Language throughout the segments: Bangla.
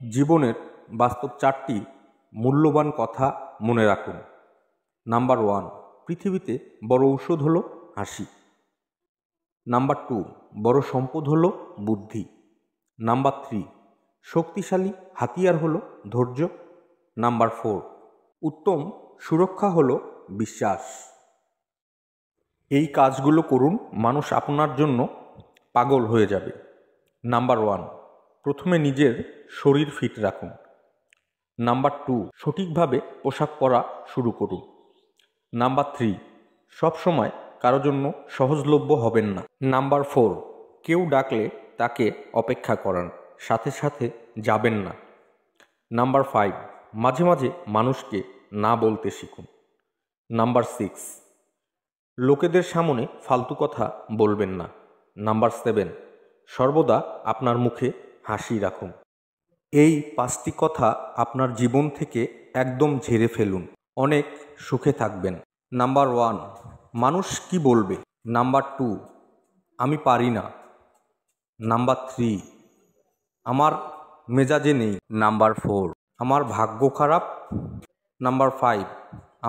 জীবনের বাস্তব 4টি মূল্যবান কথা মনে রাখুন। নাম্বার 1, পৃথিবীতে বড় ঔষধ হলো হাসি। নাম্বার 2, বড় সম্পদ হলো বুদ্ধি। নাম্বার 3, শক্তিশালী হাতিয়ার হলো ধৈর্য। নাম্বার 4, উত্তম সুরক্ষা হলো বিশ্বাস। এই কাজগুলো করুন, মানুষ আপনার জন্য পাগল হয়ে যাবে। নাম্বার 1, প্রথমে নিজের শরীর ফিট রাখুন। নাম্বার 2, সঠিকভাবে পোশাক পরা শুরু করুন। নাম্বার 3, সবসময় কারো জন্য সহজলভ্য হবেন না। নাম্বার 4, কেউ ডাকলে তাকে অপেক্ষা করান, সাথে সাথে যাবেন না। নাম্বার 5, মাঝে মাঝে মানুষকে না বলতে শিখুন। নাম্বার 6, লোকেদের সামনে ফালতু কথা বলবেন না। নাম্বার 7, সর্বদা আপনার মুখে হাসি রাখুন। এই 5টি কথা আপনার জীবন থেকে একদম ঝেড়ে ফেলুন, অনেক সুখে থাকবেন। নাম্বার 1, মানুষ কি বলবে। নাম্বার 2, আমি পারি না। নাম্বার 3, আমার মেজাজে নেই। নাম্বার 4, আমার ভাগ্য খারাপ। নাম্বার 5,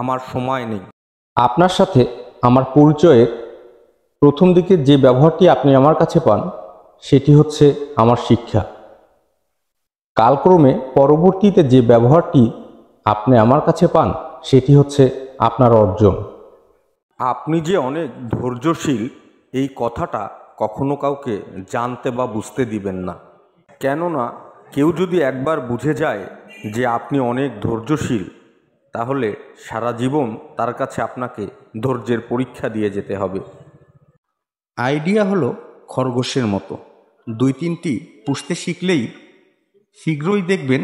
আমার সময় নেই। আপনার সাথে আমার পরিচয়ের প্রথম দিকে যে ব্যবহারটি আপনি আমার কাছে পান, সেটি হচ্ছে আমার শিক্ষা। কালক্রমে পরবর্তীতে যে ব্যবহারটি আপনি আমার কাছে পান, সেটি হচ্ছে আপনার অর্জন। আপনি যে অনেক ধৈর্যশীল, এই কথাটা কখনো কাউকে জানতে বা বুঝতে দিবেন না। কেননা কেউ যদি একবার বুঝে যায় যে আপনি অনেক ধৈর্যশীল, তাহলে সারা জীবন তার কাছে আপনাকে ধৈর্যের পরীক্ষা দিয়ে যেতে হবে। আইডিয়া হলো খরগোশের মতো, 2-3টি পুষতে শিখলেই শীঘ্রই দেখবেন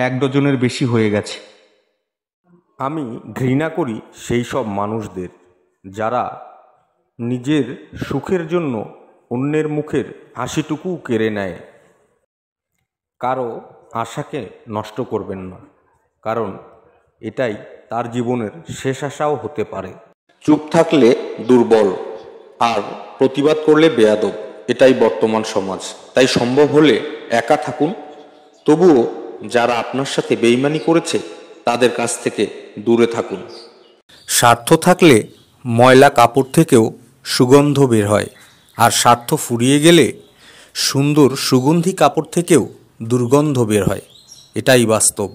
1 ডজনের বেশি হয়ে গেছে। আমি ঘৃণা করি সেই সব মানুষদের যারা নিজের সুখের জন্য অন্যের মুখের হাসিটুকুও কেড়ে নেয়। কারো আশাকে নষ্ট করবেন না, কারণ এটাই তার জীবনের শেষ আশাও হতে পারে। চুপ থাকলে দুর্বল, আর প্রতিবাদ করলে বেয়াদব, এটাই বর্তমান সমাজ। তাই সম্ভব হলে একা থাকুন, তবুও যারা আপনার সাথে বেইমানি করেছে তাদের কাছ থেকে দূরে থাকুন। স্বার্থ থাকলে ময়লা কাপড় থেকেও সুগন্ধ বের হয়, আর স্বার্থ ফুরিয়ে গেলে সুন্দর সুগন্ধি কাপড় থেকেও দুর্গন্ধ বের হয়, এটাই বাস্তব।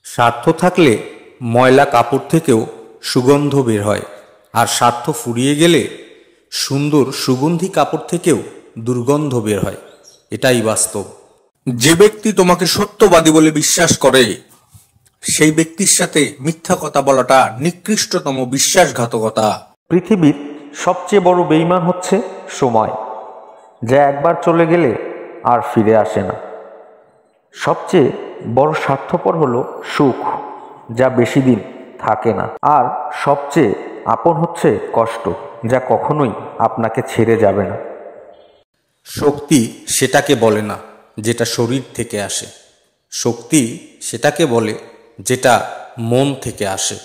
স্বার্থ থাকলে ময়লা কাপড় থেকেও সুগন্ধ বের হয়, আর স্বার্থ ফুরিয়ে গেলে সুন্দর সুগন্ধি কাপড় থেকেও দুর্গন্ধ বের হয়, এটাই বাস্তব। যে ব্যক্তি তোমাকে সত্যবাদী বলে বিশ্বাস করে, সেই ব্যক্তির সাথে মিথ্যা কথা বলাটা নিকৃষ্টতম বিশ্বাসঘাতকতা। পৃথিবীর সবচেয়ে বড় বেঈমান হচ্ছে সময়, যা একবার চলে গেলে আর ফিরে আসে না। সবচেয়ে বড় স্বার্থপর হলো সুখ, যা বেশি দিন থাকে না। আর সবচেয়ে আপন হচ্ছে কষ্ট, যা কখনোই আপনাকে ছেড়ে যাবে না। শক্তি সেটাকে বলে না যেটা শরীর থেকে আসে, শক্তি সেটাকে বলে যেটা মন থেকে আসে।